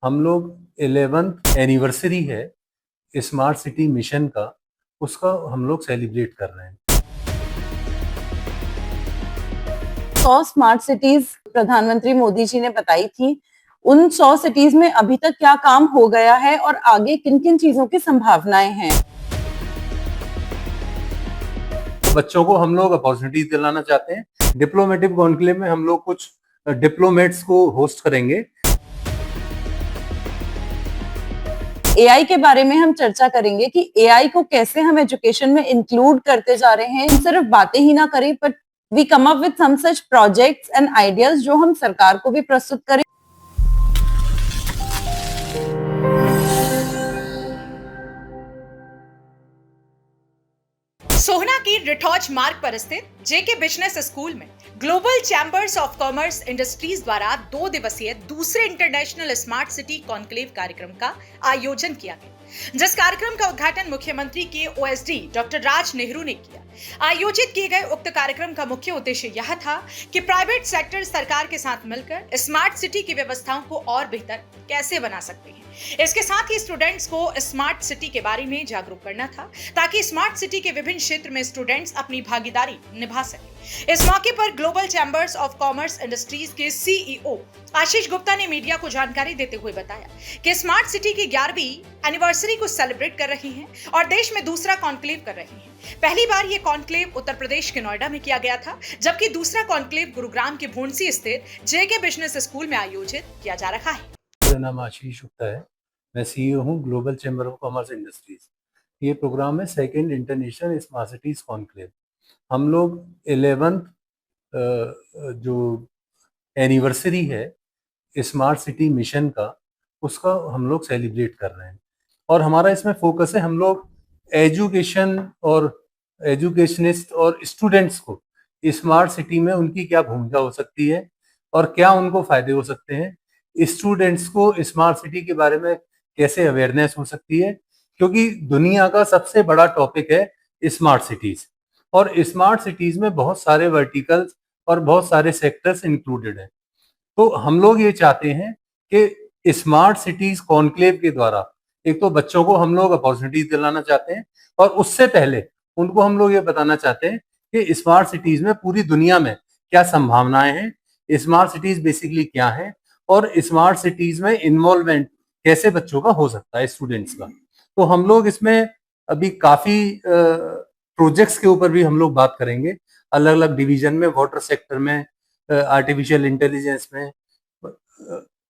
हम लोग 11th anniversary है स्मार्ट सिटी मिशन का, उसका हम लोग सेलिब्रेट कर रहे हैं। 100 स्मार्ट सिटीज प्रधानमंत्री मोदी जी ने बताई थी। उन 100 सिटीज में अभी तक क्या काम हो गया है और आगे किन किन चीजों की संभावनाएं हैं? बच्चों को हम लोग अपॉर्चुनिटीज दिलाना चाहते हैं। डिप्लोमेटिक कॉन्क्लेव में हम लोग कुछ डिप्लोमेट्स को होस्ट करेंगे। एआई के बारे में हम चर्चा करेंगे कि एआई को कैसे हम एजुकेशन में इंक्लूड करते जा रहे हैं। सिर्फ बातें ही ना करें, but we come up with some such projects and ideas जो हम सरकार को भी प्रस्तुत करें। सोहना की रिठौज मार्ग पर स्थित जेके बिजनेस स्कूल में global chambers of commerce industries द्वारा 2 दिवसीय दूसरे इंटरनेशनल स्मार्ट सिटी कॉन्क्लेव कार्यक्रम का आयोजन किया गया, जिस कार्यक्रम का उद्घाटन मुख्यमंत्री के ओएसडी डॉक्टर राज नेहरू ने किया। आयोजित किए गए उक्त कार्यक्रम का मुख्य उद्देश्य यह था कि प्राइवेट सेक्टर सरकार के साथ मिलकर स्मार्ट सिटी की व्यवस्थाओं को और बेहतर कैसे बना सकते हैं। इसके साथ ही स्टूडेंट्स को स्मार्ट सिटी के बारे में जागरूक करना था, ताकि स्मार्ट सिटी के विभिन्न क्षेत्र में स्टूडेंट्स अपनी भागीदारी निभा सकें। इस मौके पर global chambers of commerce industries के सीईओ आशीष गुप्ता ने मीडिया को जानकारी देते हुए बताया कि स्मार्ट सिटी की 11वीं एनिवर्सरी को सेलिब्रेट कर रही हैं और देश में दूसरा कॉन्क्लेव कर रही हैं। पहली बार ये कॉन्क्लेव उत्तर प्रदेश के नोएडा में किया गया था, जबकि दूसरा कॉन्क्लेव गुरुग्राम के भूंसी स्थित जेके बिजनेस स्कूल में आयोजित किया जा रहा है। मेरा नाम आशीष गुप्ता है, मैं सीईओ हूँ global chamber of commerce industries. ये प्रोग्राम है second international smart cities conclave. हम लोग 11th जो एनिवर्सरी है स्मार्ट सिटी मिशन का, उसका हम लोग सेलिब्रेट कर रहे हैं। और हमारा इसमें फोकस है, हम लोग एजुकेशन और एजुकेशनिस्ट और स्टूडेंट्स को स्मार्ट सिटी में उनकी क्या भूमिका हो सकती है और क्या उनको फायदे हो सकते हैं, स्टूडेंट्स को स्मार्ट सिटी के बारे में कैसे अवेयरनेस हो सकती है, क्योंकि दुनिया का सबसे बड़ा टॉपिक है स्मार्ट सिटीज। और स्मार्ट सिटीज में बहुत सारे वर्टिकल्स और बहुत सारे सेक्टर्स इंक्लूडेड हैं। तो हम लोग ये चाहते हैं कि स्मार्ट सिटीज कॉन्क्लेव के द्वारा एक तो बच्चों को हम लोग अपॉर्चुनिटीज दिलाना चाहते हैं, और उससे पहले उनको हम लोग ये बताना चाहते हैं कि स्मार्ट सिटीज में पूरी दुनिया में क्या संभावनाएं हैं, स्मार्ट सिटीज बेसिकली क्या है, और स्मार्ट सिटीज में इन्वॉल्वमेंट कैसे बच्चों का हो सकता है, स्टूडेंट्स का। तो हम लोग इसमें अभी काफी प्रोजेक्ट्स के ऊपर भी हम लोग बात करेंगे, अलग अलग डिवीजन में, वाटर सेक्टर में, आर्टिफिशियल इंटेलिजेंस में,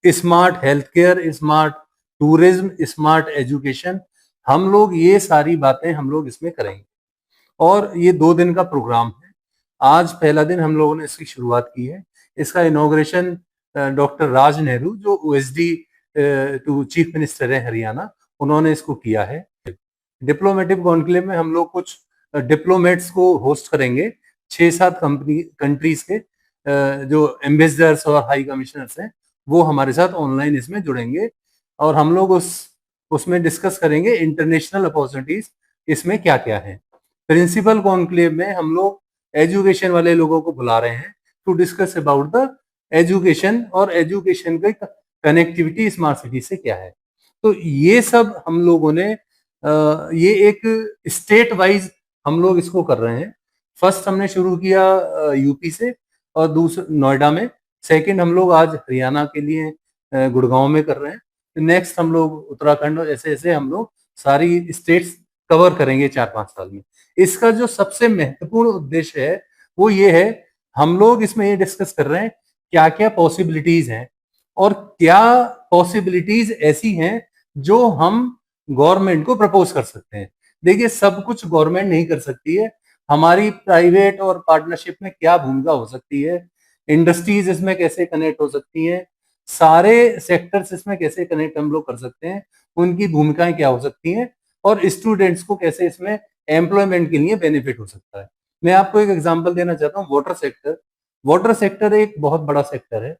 smart health care, smart tourism, smart education. हम लोग ये सारी बातें हम लोग इसमें करेंगे। और ये 2 दिन का प्रोग्राम है। आज पहला दिन हम लोगों ने इसकी शुरुआत की है। इसका इनॉग्रेशन डॉक्टर राज नेहरू, जो ओएसडी टू चीफ मिनिस्टर है हरियाणा, उन्होंने इसको किया है। डिप्लोमेटिक कॉन्क्लेव में हम लोग कुछ डिप्लोमेट्स को होस्ट करेंगे। 6-7 कंट्रीज के जो एम्बेसडर्स और हाई कमिश्नर्स हैं, वो हमारे साथ ऑनलाइन इसमें जुड़ेंगे, और हम लोग उसमें डिस्कस करेंगे इंटरनेशनल अपॉर्चुनिटीज इसमें क्या क्या है। प्रिंसिपल कॉन्क्लेव में हम लोग एजुकेशन वाले लोगों को बुला रहे हैं to discuss about the education, और एजुकेशन की कनेक्टिविटी स्मार्ट सिटी से क्या है। तो ये सब हम लोगों ने ये एक स्टेट वाइज हम लोग इसको कर रहे हैं। फर्स्ट हमने शुरू किया यूपी से, और दूसरा नोएडा में। सेकंड हम लोग आज हरियाणा के लिए गुड़गांव में कर रहे हैं। नेक्स्ट हम लोग उत्तराखंड, और ऐसे ऐसे हम लोग सारी स्टेट्स कवर करेंगे 4-5 साल में। इसका जो सबसे महत्वपूर्ण उद्देश्य है वो ये है, हम लोग इसमें ये डिस्कस कर रहे हैं क्या क्या पॉसिबिलिटीज हैं, और क्या पॉसिबिलिटीज ऐसी हैं जो हम गवर्नमेंट को प्रपोज कर सकते हैं। देखिए, सब कुछ गवर्नमेंट नहीं कर सकती है। हमारी प्राइवेट और पार्टनरशिप में क्या भूमिका हो सकती है, इंडस्ट्रीज इसमें कैसे कनेक्ट हो सकती हैं, सारे सेक्टर्स इसमें कैसे कनेक्ट हम लोग कर सकते हैं, उनकी भूमिकाएं क्या हो सकती हैं, और स्टूडेंट्स को कैसे इसमें एम्प्लॉयमेंट के लिए बेनिफिट हो सकता है। मैं आपको एक एग्जांपल देना चाहता हूँ। वाटर सेक्टर एक बहुत बड़ा सेक्टर है।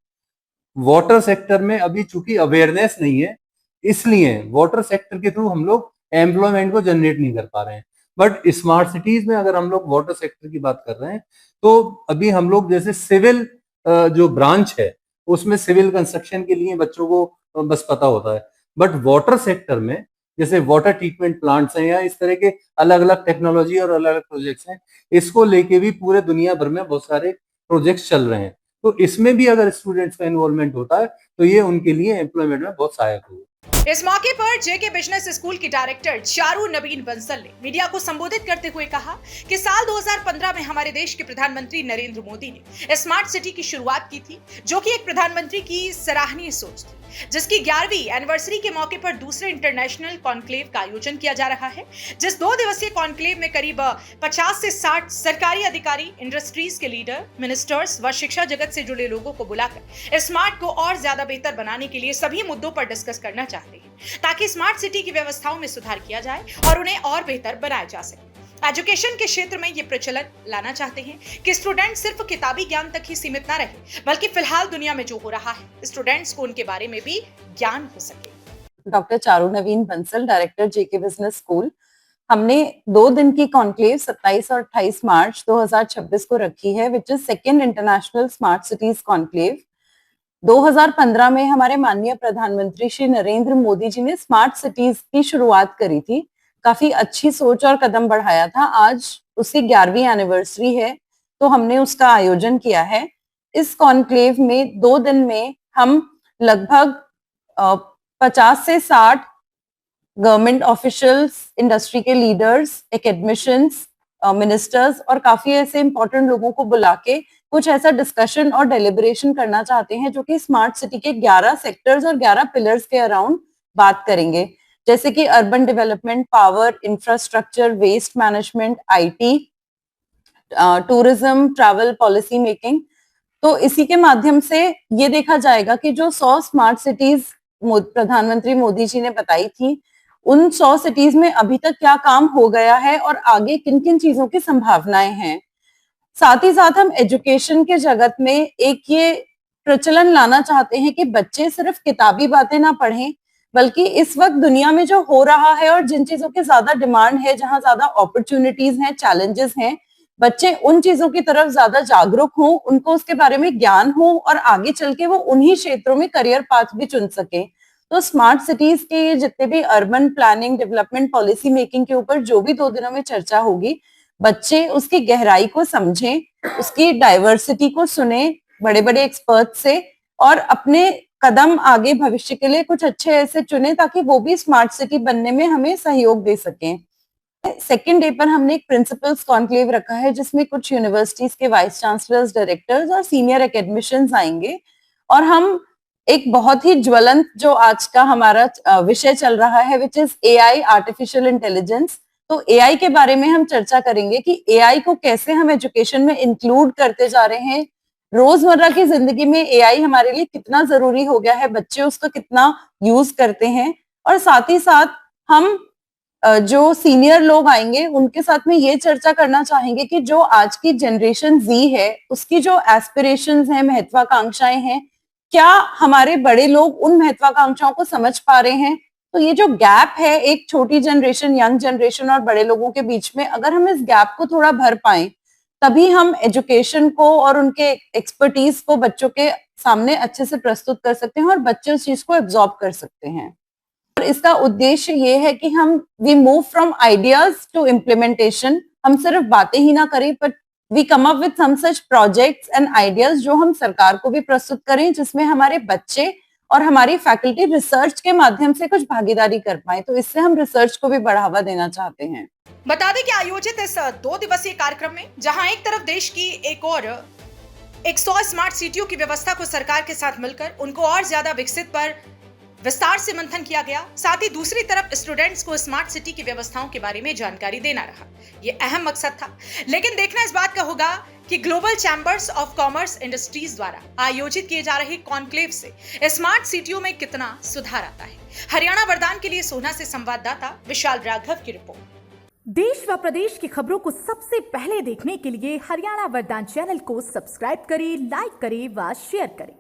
वाटर सेक्टर में अभी चूंकि अवेयरनेस नहीं है, इसलिए वाटर सेक्टर के थ्रू हम लोग एम्प्लॉयमेंट को जनरेट नहीं कर पा रहे हैं। बट स्मार्ट सिटीज में अगर हम लोग वाटर सेक्टर की बात कर रहे हैं, तो अभी हम लोग जैसे सिविल जो ब्रांच है, उसमें सिविल कंस्ट्रक्शन के लिए बच्चों को बस पता होता है, बट वाटर सेक्टर में जैसे वाटर ट्रीटमेंट प्लांट्स हैं या इस तरह के अलग अलग टेक्नोलॉजी और अलग अलग प्रोजेक्ट्स हैं, इसको लेके भी पूरे दुनिया भर में बहुत सारे प्रोजेक्ट्स चल रहे हैं। तो इसमें भी अगर स्टूडेंट्स का इन्वॉल्वमेंट होता है तो ये उनके लिए एम्प्लॉयमेंट में बहुत सहायक होगा। इस मौके पर जेके बिजनेस स्कूल की डायरेक्टर चारू नवीन बंसल ने मीडिया को संबोधित करते हुए कहा कि साल 2015 में हमारे देश के प्रधानमंत्री नरेंद्र मोदी ने स्मार्ट सिटी की शुरुआत की थी, जो कि एक प्रधानमंत्री की सराहनीय सोच थी, जिसकी 11वीं एनिवर्सरी के मौके पर दूसरे इंटरनेशनल कॉन्क्लेव का आयोजन किया जा रहा है। जिस 2 दिवसीय कॉन्क्लेव में करीब 50 से 60 सरकारी अधिकारी, इंडस्ट्रीज के लीडर, मिनिस्टर्स व शिक्षा जगत से जुड़े लोगों को बुलाकर स्मार्ट को और ज्यादा बेहतर बनाने के लिए सभी मुद्दों पर डिस्कस करना चाहते हैं, ताकि स्मार्ट सिटी की व्यवस्थाओं में सुधार किया जाए और उन्हें और बेहतर बनाया जा सके। एजुकेशन के क्षेत्र में ये प्रचलन लाना चाहते हैं कि स्टूडेंट सिर्फ किताबी ज्ञान तक ही सीमित ना रहे, बल्कि फिलहाल दुनिया में जो हो रहा है स्टूडेंट्स को उनके बारे में भी ज्ञान हो सके। डॉक्टर चारू नवीन बंसल, डायरेक्टर जेके बिजनेस स्कूल। हमने 2 दिन की कॉन्क्लेव 27 और 28 मार्च 2026 को रखी है, which is second international smart cities conclave. 2015 में हमारे माननीय प्रधानमंत्री श्री नरेंद्र मोदी जी ने स्मार्ट सिटीज की शुरुआत करी थी, काफी अच्छी सोच और कदम बढ़ाया था। आज उसकी 11वीं एनिवर्सरी है, तो हमने उसका आयोजन किया है। इस कॉन्क्लेव में 2 दिन में हम लगभग 50 से 60 गवर्नमेंट ऑफिशियल्स, इंडस्ट्री के लीडर्स, एकेडमिशियंस, मिनिस्टर्स और काफी ऐसे इंपॉर्टेंट लोगों को बुला के कुछ ऐसा डिस्कशन और डेलिब्रेशन करना चाहते हैं, जो कि स्मार्ट सिटी के 11 सेक्टर्स और 11 पिलर्स के अराउंड बात करेंगे, जैसे कि urban development, power, infrastructure, waste management, IT, tourism, travel, policy making. तो इसी के माध्यम से ये देखा जाएगा कि जो 100 स्मार्ट सिटीज प्रधानमंत्री मोदी जी ने बताई थी, उन 100 सिटीज में अभी तक क्या काम हो गया है और आगे किन किन चीजों की संभावनाएं हैं। साथ ही साथ हम एजुकेशन के जगत में एक ये प्रचलन लाना चाहते हैं कि बच्चे सिर्फ किताबी बातें ना पढ़ें, बल्कि इस वक्त दुनिया में जो हो रहा है और जिन चीजों की ज्यादा डिमांड है, जहां ज्यादा अपॉर्चुनिटीज हैं, चैलेंजेस हैं, बच्चे उन चीजों की तरफ ज्यादा जागरूक हों, उनको उसके बारे में ज्ञान हो और आगे चल के वो उन्हीं क्षेत्रों में करियर पाथ भी चुन सके। तो स्मार्ट सिटीज के जितने भी urban planning, development, policy making के ऊपर जो भी 2 दिनों में चर्चा होगी, बच्चे उसकी गहराई को समझें, उसकी डाइवर्सिटी को सुने बड़े बड़े एक्सपर्ट से और अपने कदम आगे भविष्य के लिए कुछ अच्छे ऐसे चुने, ताकि वो भी स्मार्ट सिटी बनने में हमें सहयोग दे सकें। सेकेंड डे पर हमने एक प्रिंसिपल्स कॉन्क्लेव रखा है, जिसमें कुछ यूनिवर्सिटीज के वाइस चांसलर्स, डायरेक्टर्स और सीनियर एकेडमिशियंस आएंगे और हम एक बहुत ही ज्वलंत जो आज का हमारा विषय चल रहा है, which is AI, artificial intelligence. तो एआई के बारे में हम चर्चा करेंगे कि एआई को कैसे हम एजुकेशन में इंक्लूड करते जा रहे हैं। रोजमर्रा की जिंदगी में एआई हमारे लिए कितना जरूरी हो गया है, बच्चे उसका कितना यूज करते हैं। और साथ ही साथ हम जो सीनियर लोग आएंगे उनके साथ में ये चर्चा करना चाहेंगे कि जो आज की जनरेशन जी है, उसकी जो एस्पिरेशंस हैं, महत्वाकांक्षाएं हैं, क्या हमारे बड़े लोग उन महत्वाकांक्षाओं को समझ पा रहे हैं। तो ये जो गैप है एक छोटी जनरेशन, यंग जनरेशन और बड़े लोगों के बीच में, अगर हम इस गैप को थोड़ा भर पाए, तभी हम एजुकेशन को और उनके एक्सपर्टीज को बच्चों के सामने अच्छे से प्रस्तुत कर सकते हैं और बच्चे उस चीज को एब्जॉर्ब कर सकते हैं। और इसका उद्देश्य ये है कि we move from ideas to implementation. हम सिर्फ बातें ही ना करें, but we come up with some such projects and ideas जो हम सरकार को भी प्रस्तुत करें, जिसमें हमारे बच्चे और हमारी फैकल्टी रिसर्च के माध्यम से कुछ भागीदारी कर पाए। तो इससे हम रिसर्च को भी बढ़ावा देना चाहते हैं। बता दें कि आयोजित इस 2 दिवसीय कार्यक्रम में जहां एक तरफ देश की एक 100 स्मार्ट सिटियों की व्यवस्था को सरकार के साथ मिलकर उनको और ज्यादा विकसित पर विस्तार से मंथन किया गया, साथ ही दूसरी तरफ स्टूडेंट्स को स्मार्ट सिटी की व्यवस्थाओं के बारे में जानकारी देना रहा। ये अहम मकसद था, लेकिन देखना इस बात का होगा कि global chambers of commerce industries द्वारा आयोजित किए जा रहे कॉन्क्लेव से स्मार्ट सिटियों में कितना सुधार आता है। हरियाणा वरदान के लिए सोहना से संवाददाता विशाल राघव की रिपोर्ट। देश व प्रदेश की खबरों को सबसे पहले देखने के लिए हरियाणा वरदान चैनल को सब्सक्राइब करें, लाइक करें व शेयर करें।